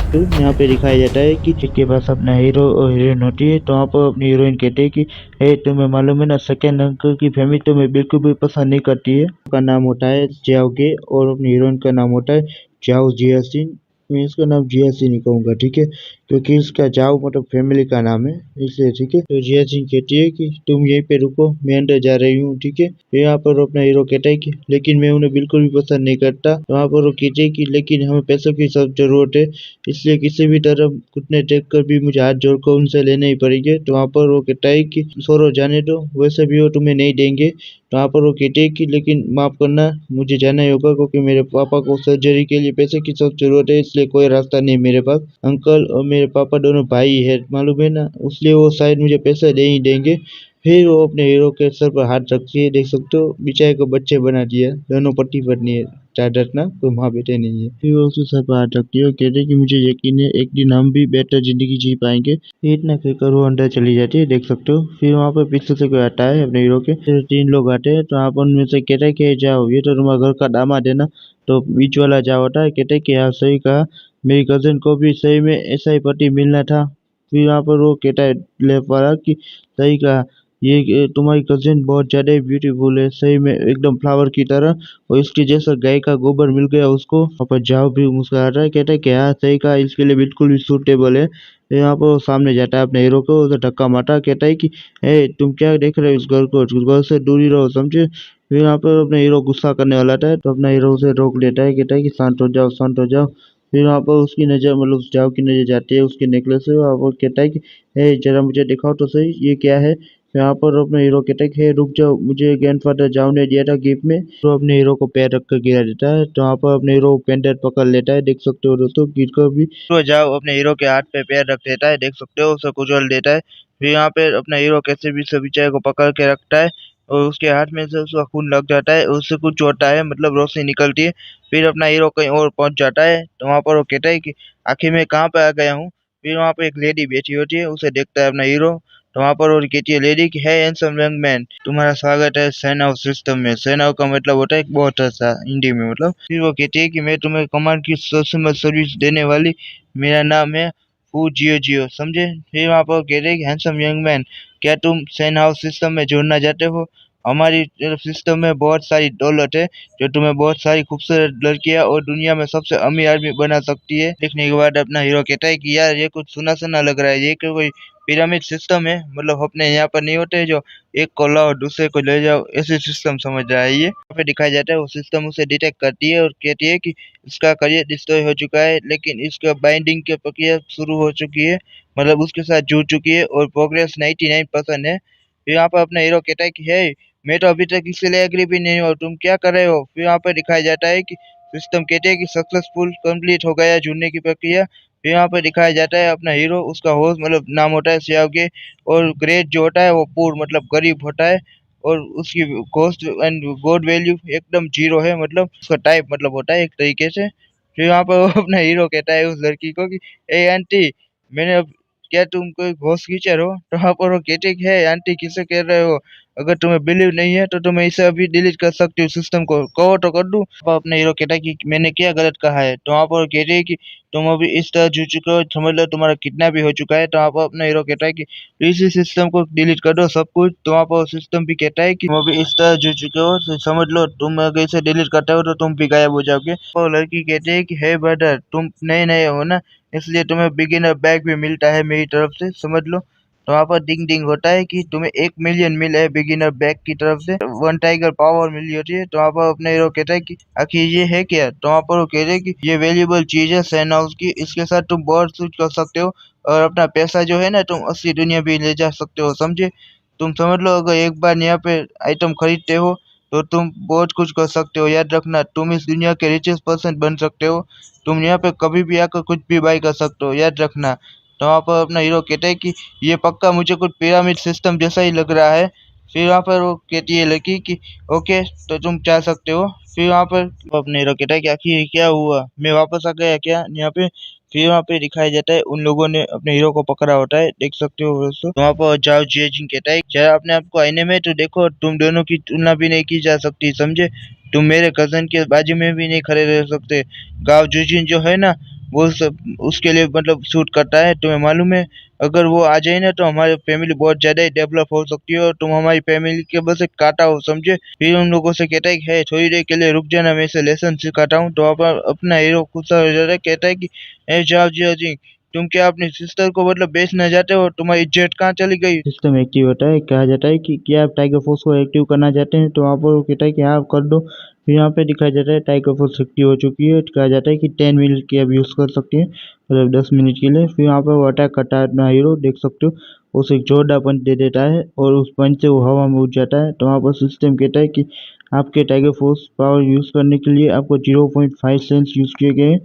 तो यहाँ पे दिखाया जाता है कि जिसके पास अपना हीरो और हीरोइन होती है, तो वहाँ पर अपनी हीरोइन कहते हैं कि हे तुम्हें मालूम है ना, सेकंड अंकल की फैमिली तुम्हें बिल्कुल भी पसंद नहीं करती है। उसका नाम होता है जियाओगे और अपनी हीरोइन का नाम होता है जाओ जियासिन। मैं इसका नाम जियासिन ही कहूँगा, ठीक है, क्योंकि इसका जाओ मतलब फैमिली का नाम है, इसलिए, ठीक है। तो जियासिन कहती है कि तुम यहीं पे रुको, मैं अंदर जा रही हूँ, ठीक है। फिर यहाँ पर अपना हीरो कहता है कि लेकिन मैं उन्हें बिल्कुल भी पसंद नहीं करता। तो वहाँ पर वो कहते हैं कि लेकिन हमें पैसों की सख्त जरूरत है, इसलिए किसी भी तरह घुटने टेक कर भी मुझे हाथ जोड़कर उनसे लेने ही पड़ेंगे। तो वहाँ पर वो कहता है कि छोड़ो जाने दो, वैसे भी वो तुम्हें नहीं देंगे। तो वहाँ पर वो कहते हैं कि लेकिन माफ करना, मुझे जाना ही होगा क्योंकि मेरे पापा को सर्जरी के लिए पैसे की सख्त जरूरत है, इसलिए कोई रास्ता नहीं मेरे पास। अंकल और मेरे पापा दोनों भाई है, मालूम है ना, इसलिए वो शायद मुझे पैसे दे ही देंगे। फिर वो अपने हीरो के सर पर हाथ रखती है, देख सकते हो बेचारे को बच्चे बना दिया, दोनों पति पत्नी है, ज्यादा ना कोई माँ बेटे नहीं है। फिर वो उसके सर पर हाथ रखती है और कहते हैं कि मुझे यकीन है एक दिन हम भी बेहतर जिंदगी जी पाएंगे। फिर इतना कहकर वो अंदर चली जाती है, देख सकते हो। फिर वहाँ पर पीछे से कोई आता है अपने हीरो के, फिर 3 लोग आते हैं। तो वहाँ पर उनमें से कहता है कि जाओ, ये तो तुम्हारा घर का दामाद है ना। तो बीच वाला जाओ होता है, कहते हैं कि हाँ सही कहा, मेरी कजिन को भी सही में ऐसा ही पति मिलना था। फिर वहाँ पर वो कहता है लेफ्ट वाला कि सही कहा, ये तुम्हारी कजिन बहुत ज्यादा ही ब्यूटीफुल है, सही में एकदम फ्लावर की तरह, और इसके जैसा गाय का गोबर मिल गया उसको। वहाँ पर जाओ भी मुस्कुराता है, कहता है कि हाँ सही कहा, इसके लिए बिल्कुल भी सूटेबल है। फिर यहाँ पर वो सामने जाता है अपने हीरो को, उसे धक्का मारता, कहता है कि ए तुम क्या देख रहे हो इस घर को, इस घर से दूरी रहो, समझे। फिर यहाँ पर अपने हीरो गुस्सा करने वाला था, तो अपना हीरो उसे रोक लेता है, कहता है कि शांत हो जाओ, शांत हो जाओ। फिर वहाँ पर उसकी नज़र, मतलब उस जाओ की नज़र जाती है उसके नेकलेस से, और वो कहता है कि ए जरा मुझे दिखाओ तो सही, ये क्या है। यहाँ पर अपने हीरो कहता है कि "हे, रुक जाओ, मुझे ग्रैंडफादर जाओ ने दिया था गिफ्ट में।" तो अपने हीरो को पैर रख कर गिरा देता है। तो वहाँ पर अपने हीरो पेंडेंट पकड़ लेता है, देख सकते हो दोस्तों, गिर कर भी तो जाओ अपने हीरो के हाथ पे पैर रख देता है, देख सकते हो, उसे कुचल देता है। फिर यहाँ पे अपना हीरो कैसे भी सब बेचारे को पकड़ के रखता है, और उसके हाथ में से उसका खून लग जाता है, उससे कुछ होता है, मतलब रोशनी निकलती है। फिर अपना हीरो कहीं और पहुंच जाता है। तो वहाँ पर वो कहता है कि आखिर मैं कहाँ पे आ गया हूँ। फिर वहाँ पे एक लेडी बैठी होती है, उसे देखता है अपना हीरो। तो वहाँ पर और कहती है लेडी कि है हैंडसम यंग मैन, तुम्हारा स्वागत है सेना सिस्टम में। सेना का मतलब होता है एक बहुत अच्छा हिंदी में, मतलब। फिर वो कहती है कि मैं तुम्हें कमांड की सर्विस देने वाली, मेरा नाम है फू जियो जियो, समझे। फिर वहाँ पर कहते हैं कि हैंडसम यंग मैन, क्या तुम सेना हाउस सिस्टम में जुड़ना चाहते हो। हमारी तरफ सिस्टम में बहुत सारी दौलत है, जो तुम्हें बहुत सारी खूबसूरत लड़कियां और दुनिया में सबसे अमीर आदमी बना सकती है। देखने के बाद अपना हीरो कहता है कि यार ये कुछ सुना सुना लग रहा है, ये क्यों कोई पिरामिड सिस्टम है, मतलब अपने यहाँ पर नहीं होते जो एक को लाओ दूसरे को ले जाओ, ऐसे सिस्टम समझ रहा है ये। यहाँ पे दिखाया जाता है वो सिस्टम उसे डिटेक्ट करती है और कहती है कि इसका करियर डिस्ट्रॉय हो चुका है, लेकिन इसका बाइंडिंग की प्रक्रिया शुरू हो चुकी है, मतलब उसके साथ जुड़ चुकी है और प्रोग्रेस 99% है। फिर यहाँ पर अपना हीरो कहता है कि हे, मैं तो अभी तक इसके लिए एग्री भी नहीं हुआ, तुम क्या कर रहे हो। फिर यहाँ पर दिखाया जाता है कि सिस्टम कहते हैं कि सक्सेसफुल कंप्लीट हो गया जुड़ने की प्रक्रिया। फिर यहाँ पे दिखाया जाता है अपना हीरो, उसका होस्ट मतलब नाम होता है सियाओगे, और ग्रेट जो होता है वो पुअर मतलब गरीब होता है, और उसकी कॉस्ट एंड गॉड वैल्यू एकदम जीरो है, मतलब उसका टाइप मतलब होता है एक तरीके से। फिर यहाँ पर वो अपना हीरो कहता है उस लड़की को कि ए आंटी, मैंने अब, क्या तुम कोई घोस्ट कीचर हो। तो वहाँ पर वो कहते कि है आंटी किसे कह रहे हो, अगर तुम्हें बिलीव नहीं है तो तुम इसे अभी डिलीट कर सकती हो, सिस्टम को कहो तो कर दूं। अब अपने हीरो कहता है कि मैंने क्या गलत कहा है। तो वहाँ पर वो कहते हैं कि तुम अभी इस तरह जुड़ चुके हो, समझ लो तुम्हारा कितना भी हो चुका है। तो वहाँ पर अपना हीरो कहता है कि इसी सिस्टम को डिलीट कर दो सब कुछ। तो वहाँ पर सिस्टम भी कहता है कि तुम अभी इस तरह जुड़ चुके हो, तो समझ लो तुम अगर इसे डिलीट करते हो तो तुम भी गायब हो जाओगे। और लड़की कहती है कि हे ब्रदर, तुम नए नए हो ना, इसलिए तुम्हें बिगिनर बैग भी मिलता है मेरी तरफ से, समझ लो। तो वहाँ पर डिंग डिंग होता है कि तुम्हें 1 मिलियन मिले है बिगिनर बैग की तरफ से, 1 टाइगर पावर मिली होती है। तो वहाँ पर अपने हीरो कहता है कि आखिर ये है क्या। तो वहाँ पर वो कहते हैं कि ये वैल्यूएबल चीज है सैन हाउस की, इसके साथ तुम बहुत कुछ कर सकते हो, और अपना पैसा जो है ना तुम 80 दुनिया भी ले जा सकते हो, समझे। तुम समझ लो अगर एक बार यहाँ पे आइटम खरीदते हो तो तुम बहुत कुछ कर सकते हो, याद रखना तुम इस दुनिया के रिचेस्ट पर्सन बन सकते हो, तुम यहाँ पे कभी भी आकर कुछ भी बाई कर सकते हो, याद रखना। तो वहाँ पर अपना हीरो कहता है कि ये पक्का मुझे कुछ पिरामिड सिस्टम जैसा ही लग रहा है। फिर वहाँ पर वो कहती है लड़की कि ओके, तो तुम जा सकते हो। फिर वहाँ पर वो अपने हीरो कहता है कि आखिर ये क्या हुआ, मैं वापस आ गया क्या यहाँ पे। फिर वहाँ पे दिखाया जाता है उन लोगों ने अपने हीरो को पकड़ा होता है, देख सकते हो दोस्तों। तो वहाँ पर जाओ जिन कहता है जरा अपने आप को आईने में तो देखो, तुम दोनों की तुलना भी नहीं की जा सकती, समझे। तुम मेरे कजन के बाजू में भी नहीं खड़े रह सकते। गाँव जुजिन जो है ना, वो सब उसके लिए मतलब सूट करता है, तुम्हें मालूम है? अगर वो आ जाए ना तो हमारी फैमिली बहुत ज्यादा ही डेवलप हो सकती है, और तुम हमारी फैमिली के बस एक कांटा हो, समझे? फिर उन लोगों से कहता है कि है थोड़ी देर के लिए रुक जाना, मैं इसे लेसन सिखाता हूँ। तो आप अपना हीरो गुस्सा हो जाता है, कहता है कि ए जाओ जी जी, तुम क्या अपनी सिस्टर को मतलब बेचना चाहते हो? तुम्हारी जेट कहाँ चली गई? सिस्टम एक्टिव होता है, कहा जाता है कि क्या आप टाइगर फोर्स को एक्टिव करना चाहते हैं? तो वहाँ पर वो कहता है कि हाँ आप कर दो। फिर यहाँ पे दिखाया जाता है टाइगर फोर्स एक्टिव हो चुकी है। कहा जाता है कि 10 मिनट की आप यूज़ कर सकते हैं, मतलब 10 मिनट के लिए। फिर यहाँ पे वो अटैक करता है अपना हीरो, देख सकते हो। उसे एक जोरदार पंच दे देता है और उस पंच से वो हवा में उड़ जाता है। तो वहाँ पर सिस्टम कहता है कि आपके टाइगर फोर्स पावर यूज़ करने के लिए आपको 0.5 सेंस यूज़ किए गए हैं।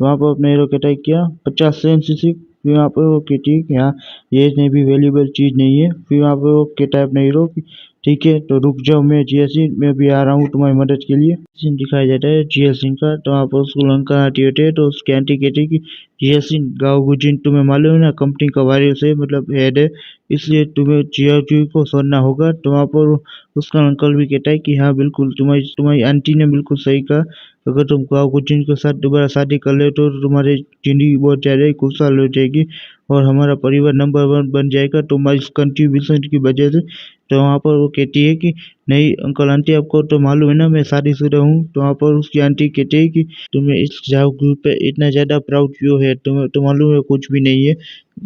वहाँ पर अपना हीरो कहता है क्या 50 सेंस सिर्फ? फिर वहाँ पर वो कहती है कि हाँ ये इतनी भी वैल्यूबल चीज़ नहीं है। फिर वहाँ पर वो कहता है अपना हीरो कि ठीक है तो रुक जाओ, मैं जियासिन मैं भी आ रहा हूँ तुम्हारी मदद के लिए। सीन दिखाया जाता है जियासिन का। तो वहाँ पर उसको लंका आती होती है, तो उसकी आंटी कहती है कि जियासिन गाओ गुजिन तुम्हें मालूम है ना कंपनी का वारिस है, मतलब हेड है, इसलिए तुम्हें जियाजू को छोड़ना होगा। तो वहाँ पर उसका अंकल भी कहता है कि हाँ बिल्कुल तुम्हारी तुम्हारी आंटी ने बिल्कुल सही कहा। अगर तुम गाओ गुजिन के साथ दोबारा शादी कर ले तो तुम्हारी जिंदगी बहुत ज़्यादा ही खुशहाल हो जाएगी और हमारा परिवार नंबर 1 बन जाएगा तुम्हारी इस कंट्रीब्यूशन की वजह से। तो वहाँ पर वो कहती है कि नहीं अंकल आंटी आपको तो मालूम है ना मैं शादीशुदा हूँ। तो वहाँ पर उसकी आंटी कहती है कि तुम्हें इस जाओ ग्रुप पे इतना ज़्यादा प्राउड क्यों है? तुम्हें तो मालूम है कुछ भी नहीं है,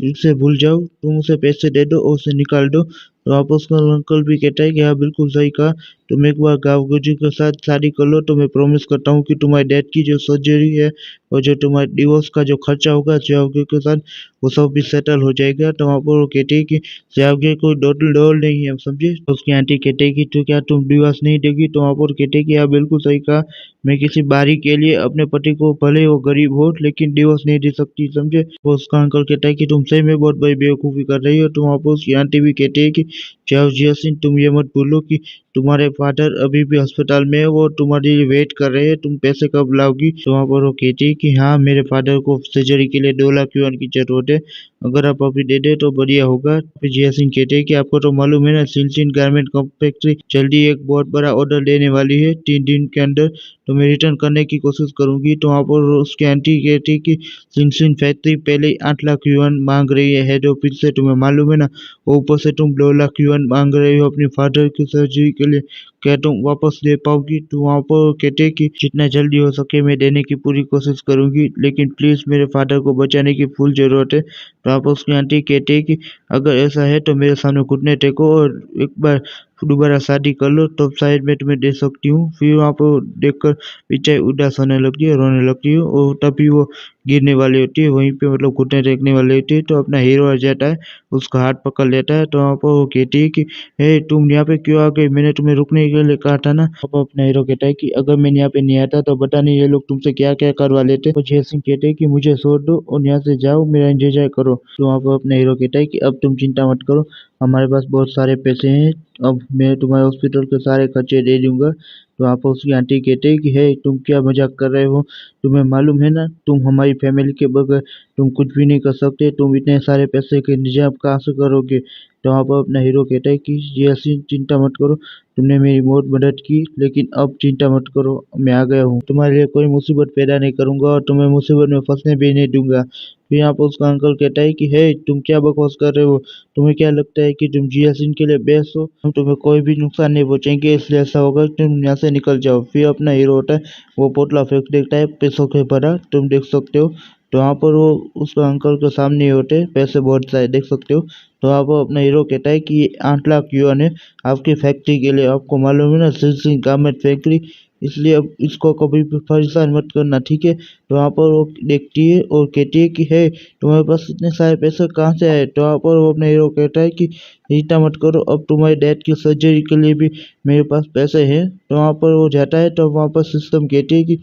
उसे भूल जाओ, तुम उसे पैसे दे दो और उसे निकाल दो। तो वहाँ पर उसका अंकल भी कहता है कि हाँ बिल्कुल सही कहा, तुम एक बार गाँव गुजू के साथ शादी कर लो तो मैं प्रॉमिस करता हूँ कि तुम्हारे डैड की जो सर्जरी है और जो तुम्हारे डिवोर्स का जो खर्चा होगा जयाओगे के साथ वो सब भी सेटल हो जाएगा। तो वहाँ पर वो कहती है कि जयाओगे कोई डोल डोल नहीं है, समझे? तो उसकी आंटी कहते हैं कि तो क्या तुम डिवोर्स नहीं देगी? तो वहाँ पर कहते हैं कि हाँ बिल्कुल सही कहा, मैं किसी बारी के लिए अपने पति को भले वो गरीब हो लेकिन डिवोर्स नहीं दे सकती, समझे? वो उसका अंकल कहता है कि तुम सही में बहुत बड़ी बेवकूफ़ी कर रही हो। तो वहाँ पर उसकी आंटी भी कहती है कि जाओ जियासिन तुम ये मत भूलो कि तुम्हारे फादर अभी भी अस्पताल में है, वो तुम्हारे लिए वेट कर रहे हैं, तुम पैसे कब लाओगी? तो वहाँ पर वो कहती है कि हाँ मेरे फादर को सर्जरी के लिए 2 लाख युआन की जरूरत है, अगर आप अभी दे दे तो बढ़िया होगा। फिर जियासिन कहते हैं कि आपको तो मालूम है ना सिनसिन गारमेंट फैक्ट्री जल्दी एक बहुत बड़ा ऑर्डर देने वाली है 3 दिन के अंदर, तो मैं रिटर्न करने की कोशिश करूंगी। तो वहाँ पर उसकी आंटी कहती है कि सिनसिन फैक्ट्री पहले ही 8 लाख युआन मांग रही है हेड ऑफिस से, तुम्हें मालूम है ना, और ऊपर से तुम 2 लाख युआन मांग रहे हो अपने फादर की सर्जरी के लिए, क्या तुम वापस दे पाओगी? तो वहाँ पर कहते हैं कि जितना जल्दी हो सके मैं देने की पूरी कोशिश करूंगी, लेकिन प्लीज मेरे फादर को बचाने की फुल जरूरत है। तो आप उसकी आंटी कहती है कि अगर ऐसा है तो मेरे सामने घुटने टेको और एक बार दोबारा शादी कर लो तो शायद मैं तुम्हें दे सकती हूँ। फिर वहाँ पर देखकर पिचाई उदास होने लगती है, रोने लगती है, और तभी वो गिरने वाली होती है वहीं पे, मतलब घुटने टेकने वाली होती है। तो अपना हीरो आ जाता है, उसका हाथ पकड़ लेता है। तो वहाँ पर वो कहती है कि हे तुम यहाँ पे क्यों आ गई, मैंने तुम्हें रुकने के लिए कहा था ना। अब अपना हीरो कहता है कि अगर मैं यहाँ पे नहीं आता तो पता नहीं ये लोग तुमसे क्या क्या करवा लेते। तो जय सिंह कहते हैं कि मुझे छोड़ दो और यहाँ से जाओ, मेरा इंतजार करो। तो वहाँ पर अपना हीरो कहता है कि अब तुम चिंता मत करो, हमारे पास बहुत सारे पैसे हैं, अब मैं तुम्हारे हॉस्पिटल के सारे खर्चे दे दूंगा। तो वहाँ पर उसकी आंटी कहते हैं कि हे तुम क्या मजाक कर रहे हो, तुम्हें मालूम है ना तुम हमारी फैमिली के बगैर तुम कुछ भी नहीं कर सकते, तुम इतने सारे पैसे के इंतजाम कहाँ से करोगे? तो वहाँ पर अपना हीरो कहता है कि यासीन चिंता मत करो, तुमने मेरी बहुत मदद की, लेकिन अब चिंता मत करो, मैं आ गया हूँ, तुम्हारे लिए कोई मुसीबत पैदा नहीं करूंगा और तुम्हें मुसीबत में फंसने भी नहीं दूंगा। फिर यहाँ पर उसका अंकल कहता है कि हे तुम क्या बकवास कर रहे हो, तुम्हें क्या लगता है कि तुम जिया सिंह के लिए बेस्ट हो? हम तुम्हें कोई भी नुकसान नहीं पहुंचाएंगे, इसलिए ऐसा होगा कि तुम यहाँ से निकल जाओ। फिर अपना हीरो होता है, वो पोटला फेंक देता है पैसों के भरा, तुम देख सकते हो। तो वहाँ पर वो उसका अंकल के सामने ही होते पैसे बहुत सारे, देख सकते हो। तो आप अपना हीरो कहता है कि ये 8 लाख युआन है आपकी फैक्ट्री के लिए, आपको मालूम है ना सिंह गारमेंट फैक्ट्री, इसलिए अब इसको कभी भी परेशान मत करना, ठीक है? तो वहाँ पर वो देखती है और कहती है कि है तुम्हारे पास इतने सारे पैसे कहाँ से आए? तो वहाँ पर वो अपने हीरो कहता है कि चिंता मत करो, अब तुम्हारे डैड की सर्जरी के लिए भी मेरे पास पैसे हैं। तो वहाँ पर वो जाता है, तो वहाँ पर सिस्टम कहती है कि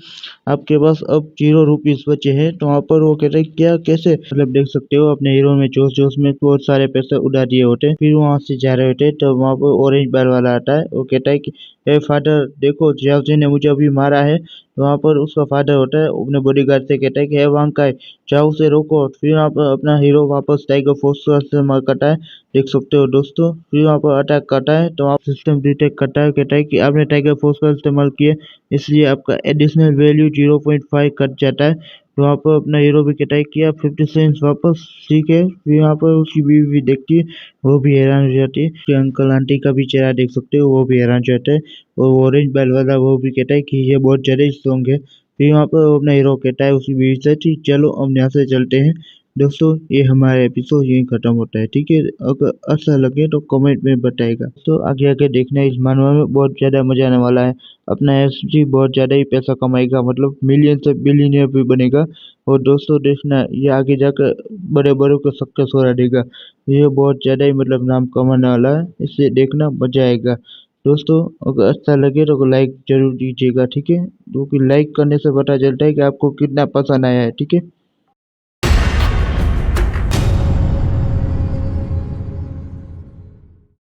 आपके पास अब 0 रुपीज बचे हैं। तो वहाँ पर वो कहते हैं क्या कैसे, मतलब देख सकते हो अपने हीरो में जोश जोश में बहुत सारे पैसे उड़ा दिए होते हैं। फिर वहाँ से जा रहे होते हैं, तो वहाँ पर ऑरेंज बाल वाला आता है, वो कहता है कि ए फादर देखो जियाओ जी ने मुझे अभी मारा है। तो वहाँ पर उसका फादर होता है, अपने बॉडीगार्ड से कहता है कि हे वांग जाओ उसे रोको। फिर वहाँ पर अपना हीरो वापस टाइगर फोर्स से मार करता है, देख सकते हो दोस्तों। फिर वहाँ पर अटैक करता है, तो आप सिस्टम डिटेक्ट करता है, कहता है कि आपने टाइगर फोर्स का इस्तेमाल किया, इसलिए आपका एडिशनल वैल्यू 0.5 कट जाता है। तो वहाँ पर अपना हीरो भी कटाई किया 50 सेंट्स वापस, ठीक है। फिर यहाँ पर उसकी बीवी भी देखती है, वो भी हैरान हो जाती है कि अंकल आंटी का भी चेहरा देख सकते हो, वो भी हैरान हो जाता है। और ऑरेंज बैल वाला वो भी कहता है कि ये बहुत ज्यादा स्ट्रॉन्ग है। फिर यहाँ पर वो अपना हीरो कहता है उसकी बीवी से, ठीक चलो हम यहाँ से चलते हैं। दोस्तों ये हमारा एपिसोड यहीं खत्म होता है, ठीक है। अगर अच्छा लगे तो कमेंट में बताएगा। तो आगे आगे देखना इस मानवा में बहुत ज्यादा मजा आने वाला है। अपना एसजी बहुत ज्यादा ही पैसा कमाएगा, मतलब मिलियन से बिलियनियर भी बनेगा। और दोस्तों देखना ये आगे जाकर बड़े बड़ों को सक्सेस हो देगा। ये बहुत ज्यादा ही मतलब नाम कमाने वाला है, इसे देखना मजा आएगा। दोस्तों अगर अच्छा लगे तो लाइक जरूर दीजिएगा, ठीक है, क्योंकि लाइक करने से पता चलता है कि आपको कितना पसंद आया है, ठीक है।